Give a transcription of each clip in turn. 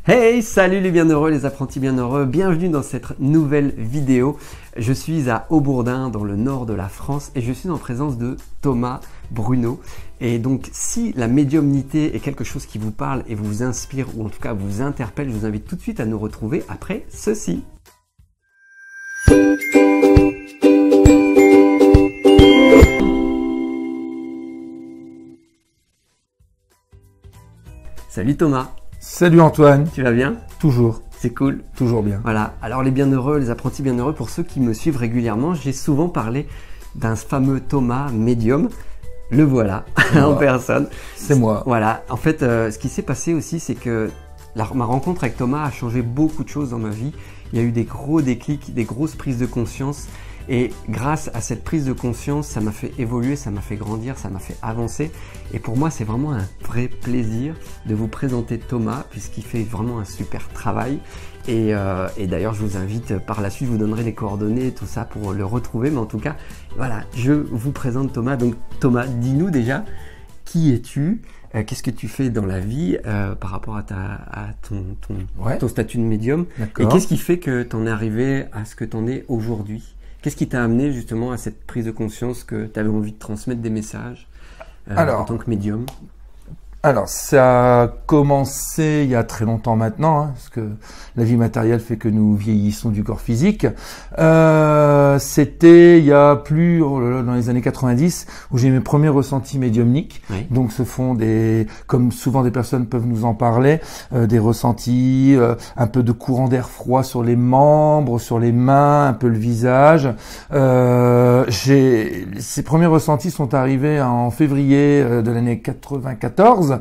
Hey, salut les bienheureux, les apprentis bienheureux, bienvenue dans cette nouvelle vidéo. Je suis à Aubourdin, dans le nord de la France, et je suis en présence de Thomas Bruno. Et donc, si la médiumnité est quelque chose qui vous parle et vous inspire, ou en tout cas vous interpelle, je vous invite tout de suite à nous retrouver après ceci. Salut Thomas. Salut Antoine. Tu vas bien? Toujours. C'est cool. Toujours bien. Voilà. Alors les bienheureux, les apprentis bienheureux, pour ceux qui me suivent régulièrement, j'ai souvent parlé d'un fameux Thomas médium. Le voilà, en personne. C'est moi. Voilà. En fait, ce qui s'est passé aussi, c'est que ma rencontre avec Thomas a changé beaucoup de choses dans ma vie. Il y a eu des gros déclics, des grosses prises de conscience. Et grâce à cette prise de conscience, ça m'a fait évoluer, ça m'a fait grandir, ça m'a fait avancer. Et pour moi, c'est vraiment un vrai plaisir de vous présenter Thomas, puisqu'il fait vraiment un super travail. Et d'ailleurs, je vous invite par la suite, je vous donnerai les coordonnées, tout ça pour le retrouver. Mais en tout cas, voilà, je vous présente Thomas. Donc Thomas, dis-nous déjà, qui es-tu? Qu'est-ce que tu fais dans la vie par rapport à ton statut de médium? Et qu'est-ce qui fait que tu en es arrivé à ce que tu en es aujourd'hui? Qu'est-ce qui t'a amené justement à cette prise de conscience que tu avais envie de transmettre des messages en tant que médium? Alors, ça a commencé il y a très longtemps maintenant, hein, parce que la vie matérielle fait que nous vieillissons du corps physique. C'était il y a plus, dans les années 90, où j'ai mes premiers ressentis médiumniques. Oui. Donc, ce sont comme souvent des personnes peuvent nous en parler, des ressentis, un peu de courant d'air froid sur les membres, sur les mains, un peu le visage. Ces premiers ressentis sont arrivés en février de l'année 94.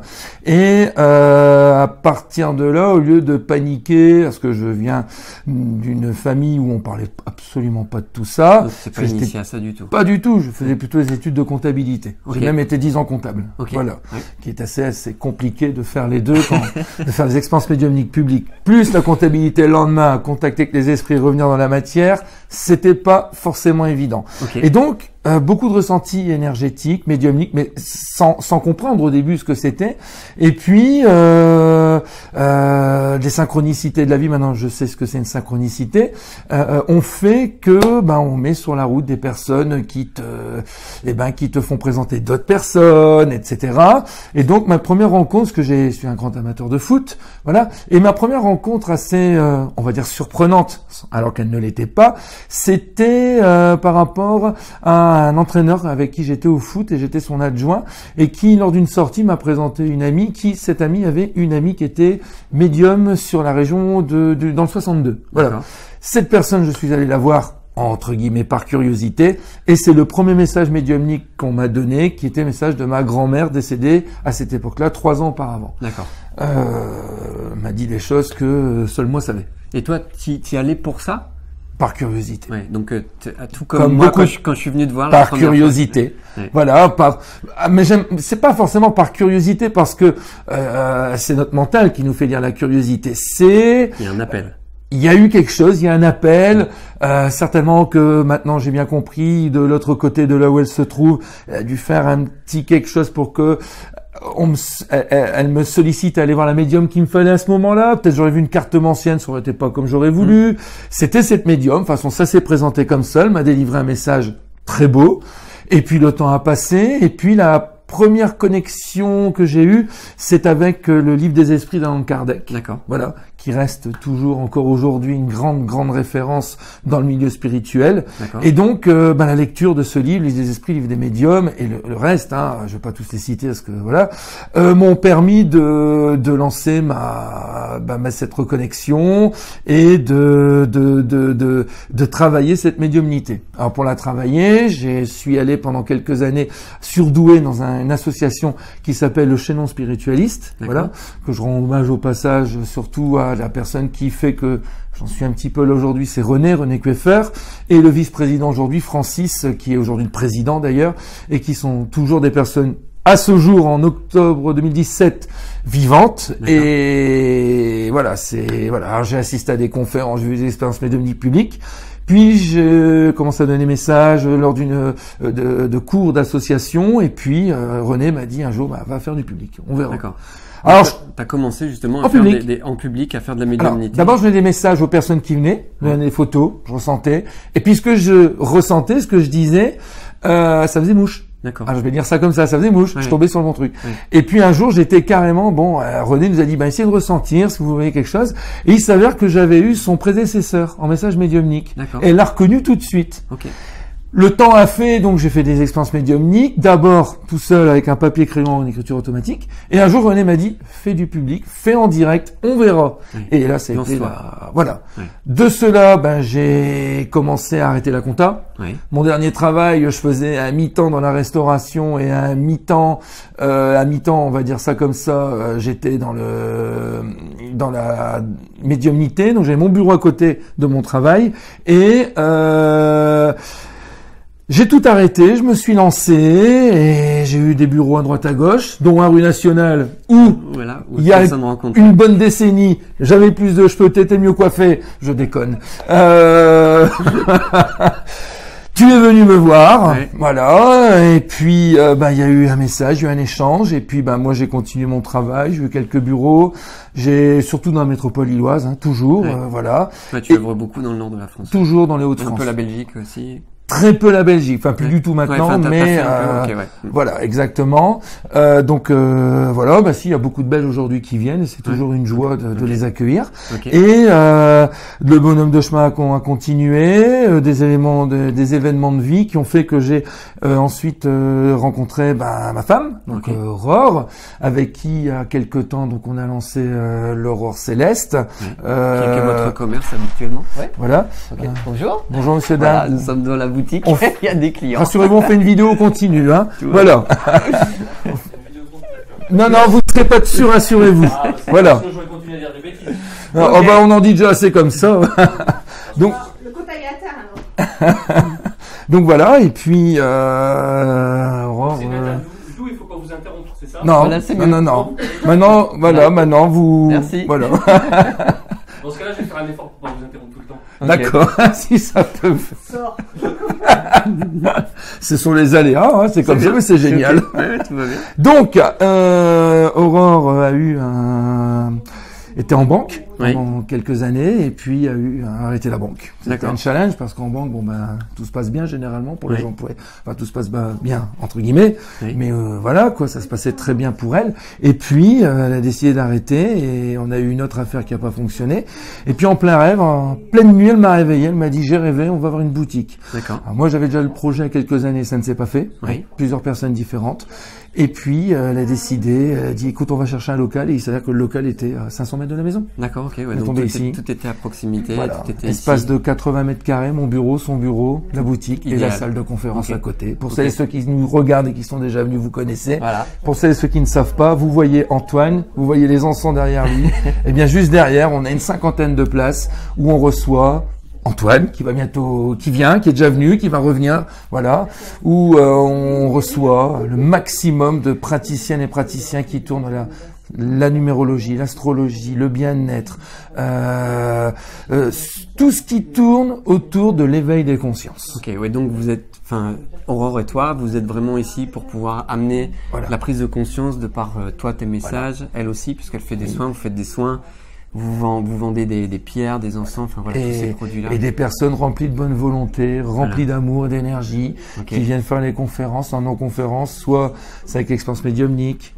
Et à partir de là, au lieu de paniquer, parce que je viens d'une famille où on parlait absolument pas de tout ça. C'est pas initié à ça du tout. Pas du tout. Je faisais plutôt des études de comptabilité. Okay. J'ai même été 10 ans comptable. Okay. Voilà. Ouais. Qui est assez compliqué de faire les deux, de faire des expériences médiumniques publiques, plus la comptabilité le lendemain, contacter avec les esprits, revenir dans la matière, c'était pas forcément évident. Okay. Et donc, beaucoup de ressentis énergétiques, médiumniques, mais sans comprendre au début ce que c'était. Et puis, des synchronicités de la vie, maintenant je sais ce que c'est une synchronicité, on fait que on met sur la route des personnes qui te font présenter d'autres personnes, etc. Et donc, ma première rencontre, parce que je suis un grand amateur de foot, voilà, et ma première rencontre assez, on va dire, surprenante, alors qu'elle ne l'était pas, c'était par rapport à un entraîneur avec qui j'étais au foot et j'étais son adjoint et qui, lors d'une sortie, m'a présenté une amie cette amie avait une amie qui était médium sur la région dans le 62. Voilà. Cette personne, je suis allé la voir entre guillemets par curiosité et c'est le premier message médiumnique qu'on m'a donné qui était le message de ma grand-mère décédée à cette époque-là, 3 ans auparavant. D'accord. M'a dit des choses que seul moi savais. Et toi, tu y allais pour ça? Par curiosité. Ouais, donc tout comme moi quand je suis venu te voir par curiosité. Ouais. Voilà, mais c'est pas forcément par curiosité parce que c'est notre mental qui nous fait lire la curiosité. Il y a un appel. Il y a eu quelque chose, il y a un appel, certainement que maintenant j'ai bien compris, de l'autre côté de là où elle se trouve, elle a dû faire un petit quelque chose pour que elle me sollicite à aller voir la médium qu'il me fallait à ce moment-là. Peut-être j'aurais vu une carte ancienne, ça aurait été pas comme j'aurais voulu. C'était cette médium. De toute façon, ça s'est présenté comme ça. Elle m'a délivré un message très beau. Et puis le temps a passé. Et puis la première connexion que j'ai eue, c'est avec le livre des esprits d'Allan Kardec. D'accord. Voilà, qui reste toujours encore aujourd'hui une grande référence dans le milieu spirituel. Et donc la lecture de ce livre, les esprits, livre des médiums et le reste, je vais pas tous les citer parce que voilà, m'ont permis de lancer cette reconnexion et de travailler cette médiumnité. Alors pour la travailler, je suis allé pendant quelques années surdoué dans une association qui s'appelle le Chaînon Spiritualiste, voilà, que je rends hommage au passage surtout à la personne qui fait que j'en suis un petit peu là aujourd'hui, c'est René Kueffer, et le vice-président aujourd'hui, Francis, qui est aujourd'hui le président d'ailleurs, et qui sont toujours des personnes à ce jour, en octobre 2017, vivantes. Et voilà, alors j'ai assisté à des conférences, j'ai vu des expériences médiumniques publiques. Puis je commence à donner des messages lors de cours d'association, et puis René m'a dit un jour, va faire du public, on verra. Alors, tu as commencé justement à en faire public. en public, à faire de la médiumnité. D'abord, je donnais des messages aux personnes qui venaient, je donnais des photos, je ressentais. Et puis, ce que je ressentais, ce que je disais, ça faisait mouche. D'accord. Alors, je vais dire ça comme ça faisait mouche, Ouais. je tombais sur le bon truc. Ouais. Et puis un jour, j'étais carrément, René nous a dit, essayez de ressentir si vous voyez quelque chose. Et il s'avère que j'avais eu son prédécesseur en message médiumnique. D'accord. Et elle l'a reconnu tout de suite. Ok. Le temps a fait, donc j'ai fait des expériences médiumniques, d'abord tout seul avec un papier crayon en écriture automatique, et un jour René m'a dit, fais du public, fais en direct, on verra. Oui. Et là, ça a été voilà. Oui. De cela, j'ai commencé à arrêter la compta. Oui. Mon dernier travail, je faisais à mi-temps dans la restauration et à mi-temps, on va dire ça comme ça, j'étais dans la médiumnité, donc j'avais mon bureau à côté de mon travail et j'ai tout arrêté, je me suis lancé et j'ai eu des bureaux à droite à gauche, dont un rue Nationale où Voilà, il y a rencontre. une bonne décennie, j'avais plus de cheveux, t'étais mieux coiffé, je déconne. Tu es venu me voir, Ouais. voilà, et puis il y a eu un message, il y a eu un échange, et puis moi j'ai continué mon travail, j'ai eu quelques bureaux, j'ai surtout dans la métropole lilloise, toujours, Ouais. voilà, Ouais, tu œuvres beaucoup dans le nord de la France. toujours dans les Un Hauts-de-France. peu la Belgique aussi. Très peu la Belgique, enfin plus Ouais. du tout maintenant, Ouais, enfin, t'as mais fait un peu, ok, ouais. voilà, exactement. Si, il y a beaucoup de Belges aujourd'hui qui viennent, et c'est toujours une joie de les accueillir. Ok. Et le bonhomme de chemin a continué, des événements de vie qui ont fait que j'ai ensuite rencontré ma femme, donc Ok. Aurore, avec qui il y a quelque temps donc on a lancé l'Aurore Céleste. Qui est votre commerce habituellement. Ouais. Voilà. Ok. Bonjour. Bonjour Monsieur Voilà, Dame. nous sommes dans la boutique. On Il y a des clients. Rassurez-vous, on fait une vidéo continue, hein. Tu vois. Voilà. Non, vous ne serez pas dessus, rassurez-vous. Voilà. Je vais continuer à dire des bêtises. On en dit déjà assez comme ça. Donc, Le compte alors. donc voilà, et puis, Aurore, C'est l'interview, il faut pas vous interrompre, c'est ça? non, Voilà, c'est mieux. non. Maintenant, vous, Merci. voilà. Dans ce cas-là, je vais faire un effort pour pas vous interrompre tout le temps. Ok. D'accord. Si ça te fait. Sors. Ce sont les aléas, hein, c'est comme ça, mais c'est génial. Ok. Ouais, tout va bien. Donc, Aurore était en banque pendant quelques années et puis a arrêté la banque. C'était D'accord. un challenge parce qu'en banque, tout se passe bien généralement pour les Oui. employés. Enfin, tout se passe bien entre guillemets, Oui. mais voilà quoi, ça se passait très bien pour elle. Et puis, elle a décidé d'arrêter et on a eu une autre affaire qui a pas fonctionné. Et puis en plein rêve, en pleine nuit, elle m'a réveillé, elle m'a dit j'ai rêvé, on va avoir une boutique. D'accord. Alors moi j'avais déjà le projet il y a quelques années, ça ne s'est pas fait. Oui. Plusieurs personnes différentes. Et puis elle a décidé, elle a dit écoute on va chercher un local et il s'avère que le local était à 500 mètres de la maison. D'accord, ok. Ouais, On est donc tombé tout, ici. tout était à proximité. Voilà. Tout était Espace ici. de 80 mètres carrés, mon bureau, son bureau, la boutique et Idéal. la salle de conférence Ok. à côté. Pour Ok. celles et ceux qui nous regardent et qui sont déjà venus, vous connaissez. Voilà. Pour celles et ceux qui ne savent pas, vous voyez Antoine, vous voyez les enfants derrière lui. Et bien juste derrière, on a une 50aine de places où on reçoit Antoine, qui est déjà venu, qui va revenir, voilà, où on reçoit le maximum de praticiennes et praticiens qui tournent la numérologie, l'astrologie, le bien-être, tout ce qui tourne autour de l'éveil des consciences. Ok, ouais, donc Aurore et toi, vous êtes vraiment ici pour pouvoir amener Voilà. la prise de conscience de par toi, tes messages, elle aussi, puisqu'elle fait des soins, vous faites des soins, vous vendez des pierres, des encens, enfin voilà, tous ces produits-là. Et des personnes remplies de bonne volonté, remplies d'amour et d'énergie, Ok. qui viennent faire les conférences en non-conférence, soit c'est avec l'expérience médiumnique,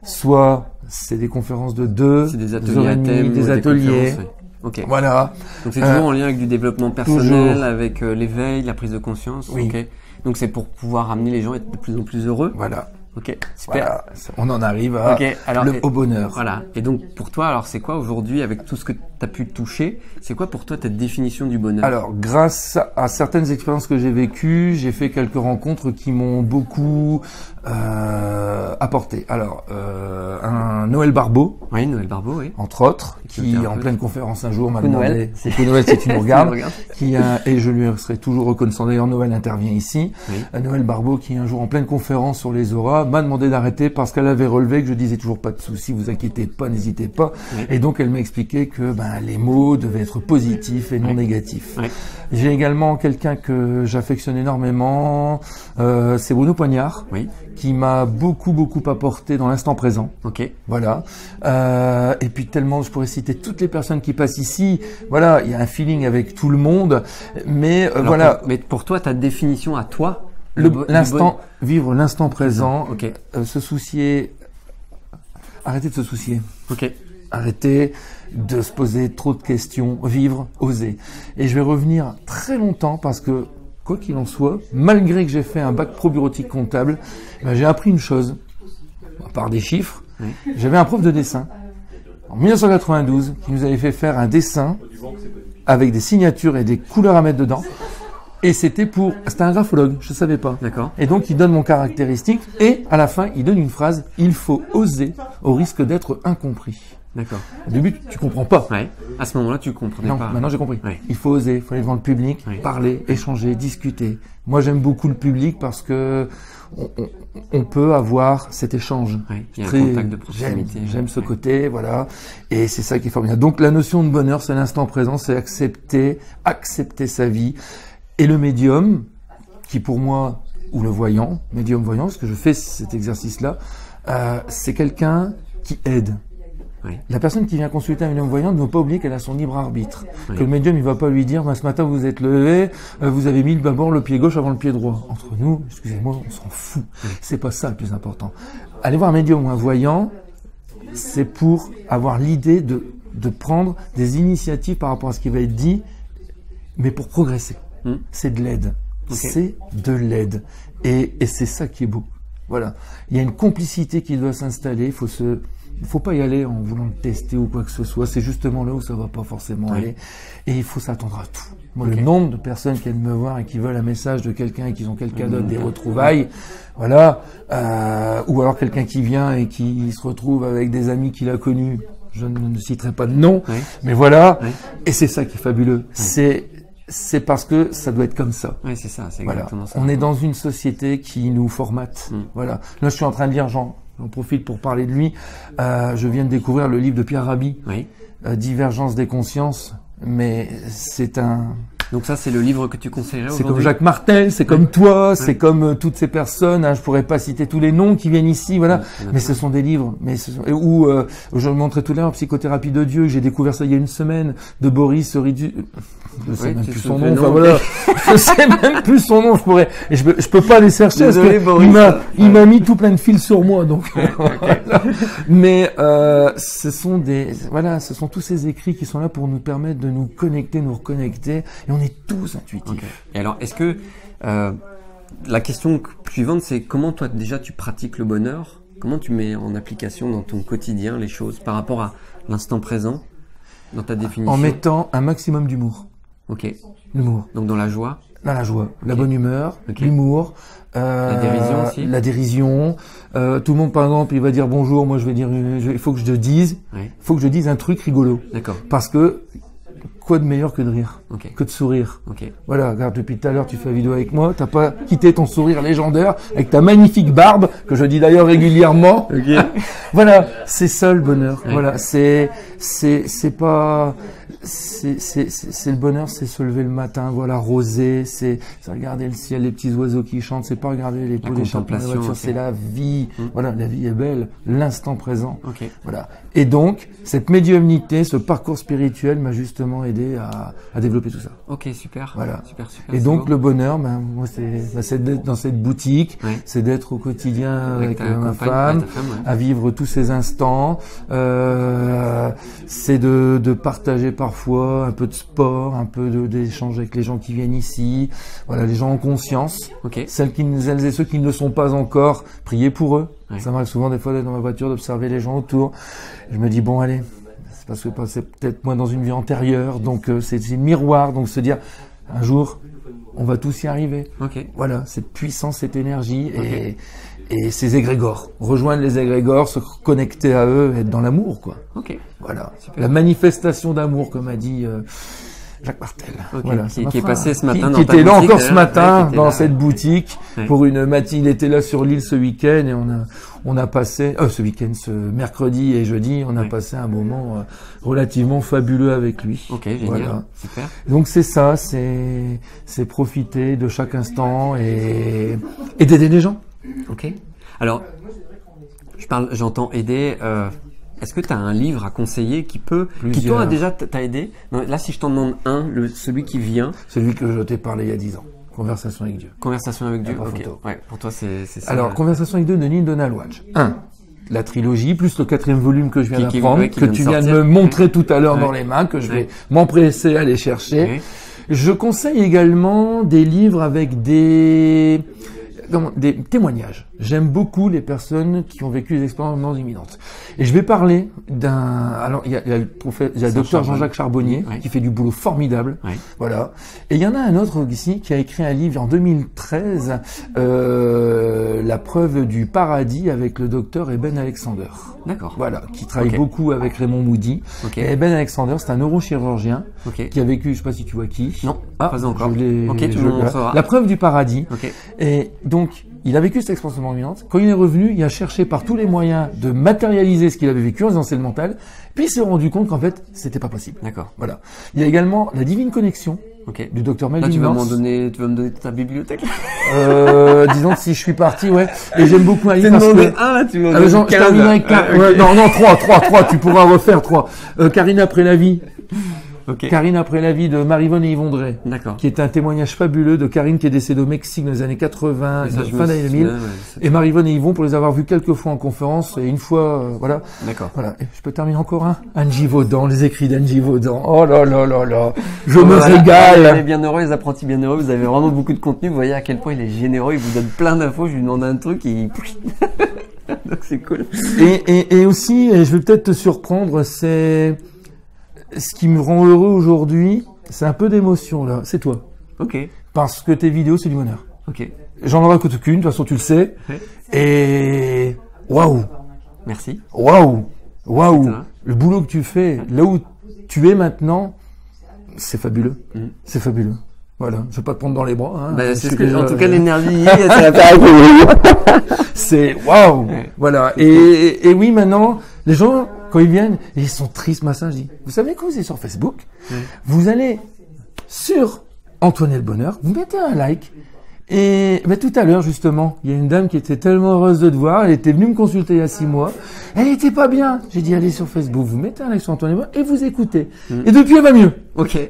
soit c'est des conférences de 2, C'est des 2 ateliers heures et à demie, thème, des ouais, ateliers. conférences, ouais. Ok. Voilà. Donc c'est toujours en lien avec du développement personnel, toujours. avec l'éveil, la prise de conscience. Oui. Ok. Donc c'est pour pouvoir amener les gens à être de plus en plus heureux. Voilà. Ok, super. Voilà. On en arrive à Ok, alors, au bonheur. Voilà. Et donc pour toi, alors c'est quoi aujourd'hui, avec tout ce que tu as pu toucher, c'est quoi pour toi ta définition du bonheur? Alors, grâce à certaines expériences que j'ai vécues, j'ai fait quelques rencontres qui m'ont beaucoup apporté. Alors, un Noël Barbeau, Oui, Noël Barbeau, oui. entre autres, qui Qui était un en peu- pleine conférence un jour m'a Coucou demandé, Noël. coucou Noël si tu nous regardes, regardes. et je lui serai toujours reconnaissant. D'ailleurs, Noël intervient ici. Oui. Noël Barbeau, qui un jour en pleine conférence sur les auras, m'a demandé d'arrêter parce qu'elle avait relevé que je disais toujours pas de soucis, vous inquiétez pas, n'hésitez pas. Oui. Et donc, elle m'a expliqué que les mots devaient être positifs et non négatifs. Oui. J'ai également quelqu'un que j'affectionne énormément, c'est Bruno Poignard, Oui. qui m'a beaucoup apporté dans l'instant présent. Ok. Voilà. Et puis tellement, je pourrais citer toutes les personnes qui passent ici. Voilà, il y a un feeling avec tout le monde. Mais Alors, voilà. Mais pour toi, ta définition à toi, Vivre l'instant présent. Ok. Se soucier. Arrêtez de se soucier. Ok. Arrêtez de se poser trop de questions. Vivre, oser. Et je vais revenir très longtemps parce que, quoi qu'il en soit, malgré que j'ai fait un bac pro bureautique comptable, j'ai appris une chose. À part des chiffres, j'avais un prof de dessin en 1992 qui nous avait fait faire un dessin avec des signatures et des couleurs à mettre dedans. Et c'était un graphologue, je savais pas. D'accord. Et donc il donne mon caractéristique et à la fin il donne une phrase, il faut oser au risque d'être incompris. D'accord. Au début tu comprends pas. Ouais. À ce moment-là, tu comprenais Non, pas. maintenant j'ai compris. Ouais. Il faut oser, il faut aller devant le public, parler, échanger, discuter. Moi j'aime beaucoup le public parce que on peut avoir cet échange. Ouais. Il y a un contact de proximité. J'aime ce côté, voilà. Et c'est ça qui est formidable. Donc la notion de bonheur, c'est l'instant présent, c'est accepter sa vie. Et le médium, qui pour moi, ou le voyant, médium-voyant, parce que je fais cet exercice-là, c'est quelqu'un qui aide. Oui. La personne qui vient consulter un médium-voyant ne doit pas oublier qu'elle a son libre arbitre. Oui. Que le médium, il va pas lui dire, ce matin vous vous êtes levé, vous avez mis d'abord le pied gauche avant le pied droit. Entre nous, excusez-moi, on s'en fout. C'est pas ça le plus important. Aller voir un médium ou un voyant, c'est pour avoir l'idée de prendre des initiatives par rapport à ce qui va être dit, mais pour progresser. C'est de l'aide. Okay. C'est de l'aide. Et c'est ça qui est beau. Voilà. Il y a une complicité qui doit s'installer. Il faut pas y aller en voulant le tester ou quoi que ce soit. C'est justement là où ça va pas forcément aller. Et il faut s'attendre à tout. Moi, le nombre de personnes qui viennent me voir et qui veulent un message de quelqu'un et qui ont quelqu'un d'autre, des retrouvailles, voilà. Ou alors quelqu'un qui vient et qui se retrouve avec des amis qu'il a connus. Je ne citerai pas de nom, mais voilà. Et c'est ça qui est fabuleux. C'est parce que ça doit être comme ça. Oui, c'est ça, c'est exactement ça. On est dans une société qui nous formate. Voilà. Là, je suis en train de lire, j'en profite pour parler de lui. Je viens de découvrir le livre de Pierre Rabhi, Divergence des consciences. Mais c'est un... Donc ça, c'est le livre que tu conseillerais aujourd'hui? C'est comme Jacques Martel, c'est comme toi, c'est comme toutes ces personnes. Je pourrais pas citer tous les noms qui viennent ici, voilà. Mais ce sont des livres. Où je le montrais tout à l'heure, Psychothérapie de Dieu. J'ai découvert ça il y a une semaine, de Boris Ridu. Je sais même plus son nom. Enfin voilà, je sais même plus son nom. Je peux pas les chercher. Désolé, parce que Boris. Il m'a mis tout plein de fils sur moi, donc. Voilà. Mais ce sont tous ces écrits qui sont là pour nous permettre de nous connecter, nous reconnecter. Et on est tous intuitifs. Okay. Et alors, est-ce que la question suivante, c'est comment toi déjà tu pratiques le bonheur? Comment tu mets en application dans ton quotidien les choses par rapport à l'instant présent, dans ta définition? En mettant un maximum d'humour. Ok. L'humour. Donc dans la joie. Dans la joie, la bonne humeur, l'humour, la dérision aussi. La dérision. Tout le monde, par exemple, il va dire bonjour. Moi, je vais dire, il faut que je dise, faut que je dise un truc rigolo. D'accord. Parce que quoi de meilleur que de rire, que de sourire. Voilà, regarde, depuis tout à l'heure, tu fais la vidéo avec moi, t'as pas quitté ton sourire légendaire avec ta magnifique barbe, que je dis d'ailleurs régulièrement. Voilà, c'est ça le bonheur. Voilà, c'est le bonheur, c'est se lever le matin, voilà, rosé, c'est regarder le ciel, les petits oiseaux qui chantent, c'est pas regarder les pots d'échappement de la voiture, c'est la vie. Voilà, la vie est belle, l'instant présent. Voilà. Et donc, cette médiumnité, ce parcours spirituel m'a justement aidé à développer tout ça. Ok, super. Voilà. Super. Et donc, le bonheur, moi, c'est d'être dans cette boutique, c'est d'être au quotidien avec ma femme, à vivre tous ces instants, c'est de partager parfois un peu de sport, un peu d'échange avec les gens qui viennent ici, voilà, les gens en conscience, celles et ceux qui ne le sont pas encore, priez pour eux. Ça m'arrive souvent des fois d'être dans ma voiture, d'observer les gens autour. Je me dis bon allez, c'est parce que c'est peut-être moi dans une vie antérieure, donc c'est le miroir, donc se dire un jour on va tous y arriver. Voilà, cette puissance, cette énergie et ces égrégores. Rejoindre les égrégores, se connecter à eux, être dans l'amour, quoi. Voilà. Super. La manifestation d'amour, comme a dit Jacques Martel. Voilà, qui est passé ce matin qui était là encore ce matin dans cette boutique pour une matinée. Il était là sur l'île ce week-end et on a passé ce mercredi et jeudi, on a passé un moment relativement fabuleux avec lui. Génial. Voilà. Super. Donc c'est ça, c'est profiter de chaque instant et d'aider les gens. Alors, j'entends aider. Est-ce que tu as un livre à conseiller qui toi déjà t'a aidé? Non, là, si je t'en demande un, celui qui vient. Celui que je t'ai parlé il y a 10 ans. Conversation avec Dieu. Conversation avec Dieu. Ok. Ouais, pour toi, c'est ça. Alors, Conversation avec Dieu de Neil Donald Walsch. 1. La trilogie, plus le 4e volume que je viens d'apprendre, que tu viens de me montrer tout à l'heure dans les mains, que je vais m'empresser à aller chercher. Je conseille également des livres avec des témoignages. J'aime beaucoup les personnes qui ont vécu des expériences imminentes. Et je vais parler alors il y a le docteur Jean-Jacques Charbonnier qui fait du boulot formidable. Voilà. Et il y en a un autre ici qui a écrit un livre en 2013, La preuve du paradis avec le docteur Eben Alexander. D'accord. Voilà, qui travaille beaucoup avec Raymond Moody. Et Eben Alexander, c'est un neurochirurgien qui a vécu, je sais pas si tu vois qui. Non, pas encore. Tu me montreras. La preuve du paradis. Et donc, il a vécu cette expérience imminente. Quand il est revenu, il a cherché par tous les moyens de matérialiser ce qu'il avait vécu en disant c'est le mental. Puis il s'est rendu compte qu'en fait, c'était pas possible. D'accord. Voilà. Il y a également la Divine Connexion du docteur Melvin Morse. Tu vas me donner ta bibliothèque. Disons que si je suis parti, Et j'aime beaucoup un livre. Tu m'en donnes 15. Je termine avec 3. Tu pourras refaire 3. Karine après la vie. Karine après la vie de Marie-Vonne et Yvon Drey, qui est un témoignage fabuleux de Karine qui est décédée au Mexique dans les années 80, fin d'année 2000, et Marie-Vonne et Yvon pour les avoir vus quelques fois en conférence et une fois, voilà. Voilà. Et je peux terminer encore un. Angie Vaudan, les écrits d'Angie Vaudan. Oh là là là là, je me régale. Les bienheureux, les apprentis bienheureux, vous avez vraiment beaucoup de contenu. Vous voyez à quel point il est généreux, il vous donne plein d'infos. Je lui demande un truc et donc c'est cool. Et aussi, et je vais peut-être te surprendre, c'est ce qui me rend heureux aujourd'hui, c'est un peu d'émotion là, c'est toi. Parce que tes vidéos, c'est du bonheur. J'en aurai qu'une, de toute façon tu le sais. Et waouh. Merci. Waouh. Le boulot que tu fais, là où tu es maintenant, c'est fabuleux. C'est fabuleux. Voilà, je vais pas te prendre dans les bras. En tout cas, l'énergie, c'est waouh. Voilà. Et oui, maintenant, les gens, quand ils viennent, ils sont tristes, machin. Je dis, vous savez quoi, vous êtes sur Facebook, vous allez sur Antoine et le Bonheur, vous mettez un like. Et tout à l'heure, justement, il y a une dame qui était tellement heureuse de te voir. Elle était venue me consulter il y a 6 mois. Elle était pas bien. J'ai dit, allez sur Facebook, vous mettez un like sur Antoine et le Bonheur et vous écoutez. Et depuis, elle va mieux.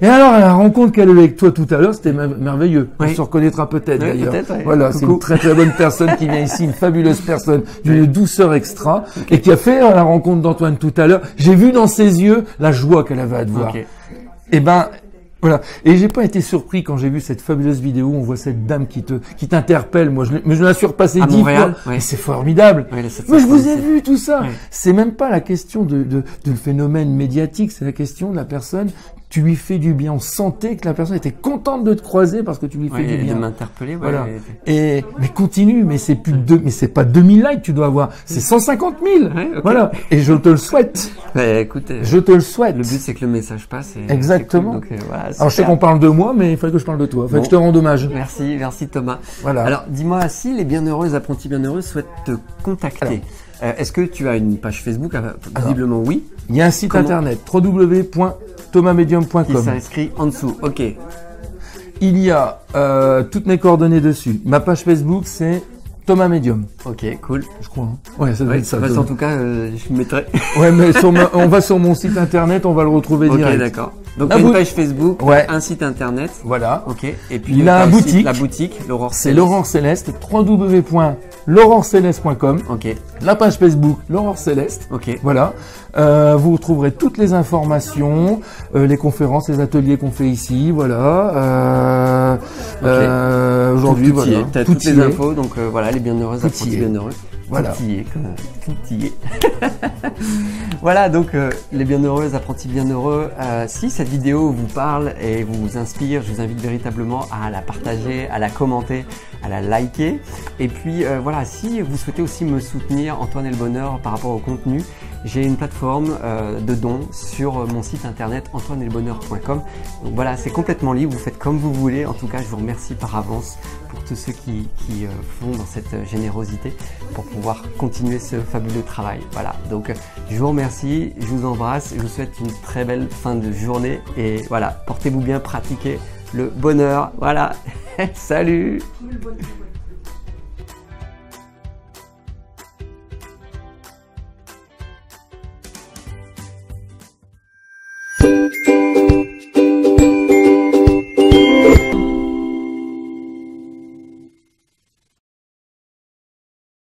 Et alors, la rencontre qu'elle a eue avec toi tout à l'heure, c'était merveilleux. On se reconnaîtra peut-être d'ailleurs. Voilà, c'est une très très bonne personne qui vient ici, une fabuleuse personne, d'une douceur extra, et qui a fait la rencontre d'Antoine tout à l'heure. J'ai vu dans ses yeux la joie qu'elle avait à te voir. Voilà. Et j'ai pas été surpris quand j'ai vu cette fabuleuse vidéo où on voit cette dame qui t'interpelle. Moi, je l'ai surpassé 10 fois. Et c'est formidable. Moi, je vous ai vu tout ça. C'est même pas la question de phénomène médiatique. C'est la question de la personne. Tu lui fais du bien. On sentait que la personne était contente de te croiser parce que tu lui fais du bien. De m'interpeller. Voilà. Mais continue. Mais c'est pas 2000 likes que tu dois avoir. C'est 150 000. Voilà. Et je te le souhaite. Écoute, je te le souhaite. Le but, c'est que le message passe. Exactement. Cool. Donc, alors, je sais qu'on parle de moi, mais il fallait que je parle de toi. Il fallait que je te rende hommage. Merci Thomas. Voilà. Alors, dis-moi, si les bienheureux, les apprentis bienheureux souhaitent te contacter, est-ce que tu as une page Facebook? Visiblement, oui. Il y a un site internet, www.thomasmedium.com. Qui s'inscrit en dessous. Il y a toutes mes coordonnées dessus. Ma page Facebook, c'est Thomas Medium. Cool. Je crois. Ouais, ça doit être ça. En tout cas, je mettrai. Ouais, mais on va sur mon site internet, on va le retrouver direct. D'accord. Donc, une page Facebook, un site internet. Voilà. Et puis, il a la boutique, L'Aurore Céleste. C'est l'Aurore Céleste, www.laurentceleste.com. La page Facebook, l'Aurore Céleste. Voilà. Vous retrouverez toutes les informations, les conférences, les ateliers qu'on fait ici. Voilà. Aujourd'hui, voilà. Tu as toutes les infos. Donc, voilà, les bienheureux, apprentis bienheureux. Voilà. Tout y est. Voilà, donc les bienheureux, apprentis bienheureux, si cette vidéo vous parle et vous inspire, je vous invite véritablement à la partager, à la commenter, à la liker. Et puis voilà, si vous souhaitez aussi me soutenir, Antoine et le Bonheur, par rapport au contenu, j'ai une plateforme de dons sur mon site internet antoineetlebonheur.com. Donc voilà, c'est complètement libre, vous faites comme vous voulez. En tout cas, je vous remercie par avance pour tous ceux qui font dans cette générosité pour pouvoir continuer ce fabuleux travail. Voilà, donc je vous remercie, je vous embrasse, je vous souhaite une très belle fin de journée et voilà, portez-vous bien, pratiquez le bonheur. Voilà, salut. Thank you.